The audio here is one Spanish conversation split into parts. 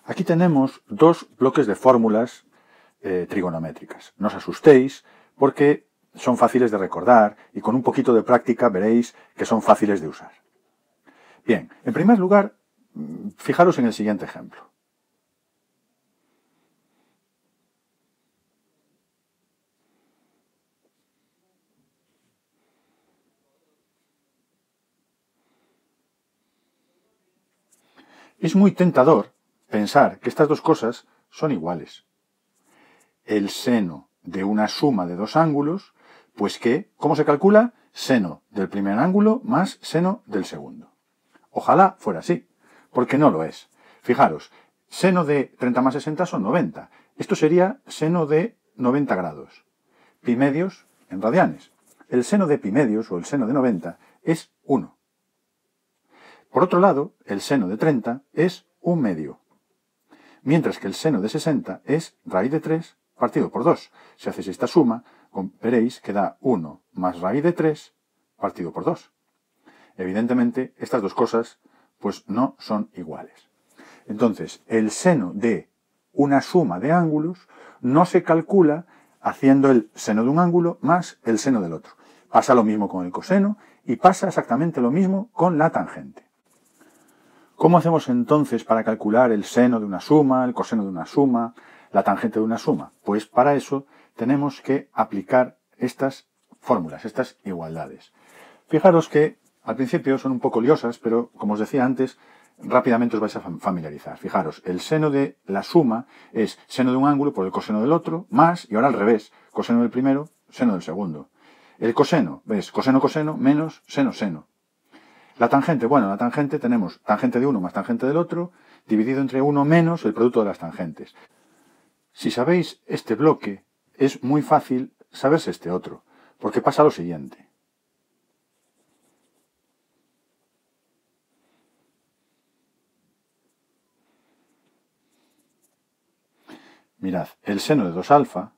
Aquí tenemos dos bloques de fórmulas trigonométricas. No os asustéis porque son fáciles de recordar y con un poquito de práctica veréis que son fáciles de usar. Bien, en primer lugar, fijaros en el siguiente ejemplo. Es muy tentador pensar que estas dos cosas son iguales. El seno de una suma de dos ángulos, pues que, ¿cómo se calcula? Seno del primer ángulo más seno del segundo. Ojalá fuera así, porque no lo es. Fijaros, seno de 30 más 60 son 90. Esto sería seno de 90 grados. Pi medios en radianes. El seno de pi medios o el seno de 90 es 1. Por otro lado, el seno de 30 es 1 medio. Mientras que el seno de 60 es raíz de 3 partido por 2. Si hacéis esta suma, veréis que da 1 más raíz de 3 partido por 2. Evidentemente, estas dos cosas pues no son iguales. Entonces, el seno de una suma de ángulos no se calcula haciendo el seno de un ángulo más el seno del otro. Pasa lo mismo con el coseno y pasa exactamente lo mismo con la tangente. ¿Cómo hacemos entonces para calcular el seno de una suma, el coseno de una suma, la tangente de una suma? Pues para eso tenemos que aplicar estas fórmulas, estas igualdades. Fijaros que al principio son un poco liosas, pero como os decía antes, rápidamente os vais a familiarizar. Fijaros, el seno de la suma es seno de un ángulo por el coseno del otro, más, y ahora al revés, coseno del primero, seno del segundo. El coseno, ¿ves? Coseno, coseno, menos seno, seno. La tangente, bueno, la tangente tenemos tangente de uno más tangente del otro, dividido entre uno menos el producto de las tangentes. Si sabéis este bloque, es muy fácil saberse este otro, porque pasa lo siguiente. Mirad, el seno de 2 alfa,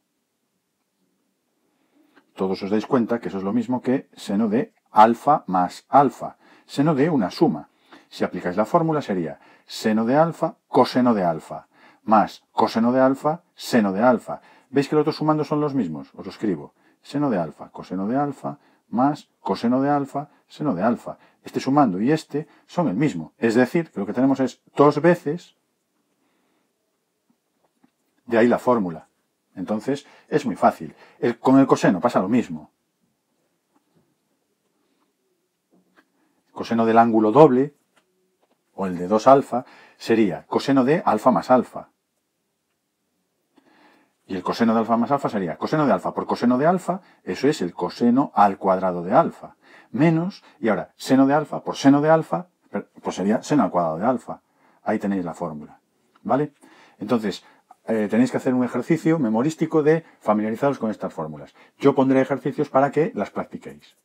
todos os dais cuenta que eso es lo mismo que seno de alfa más alfa, seno de una suma. Si aplicáis la fórmula sería seno de alfa, coseno de alfa, más coseno de alfa, seno de alfa. ¿Veis que los dos sumandos son los mismos? Os lo escribo. Seno de alfa, coseno de alfa, más coseno de alfa, seno de alfa. Este sumando y este son el mismo. Es decir, que lo que tenemos es 2 veces. De ahí la fórmula. Entonces, es muy fácil. Con el coseno pasa lo mismo. Coseno del ángulo doble, o el de 2 alfa, sería coseno de alfa más alfa. Y el coseno de alfa más alfa sería coseno de alfa por coseno de alfa, eso es el coseno al cuadrado de alfa. Menos, y ahora, seno de alfa por seno de alfa, pues sería seno al cuadrado de alfa. Ahí tenéis la fórmula. ¿Vale? Entonces, tenéis que hacer un ejercicio memorístico de familiarizaros con estas fórmulas. Yo pondré ejercicios para que las practiquéis.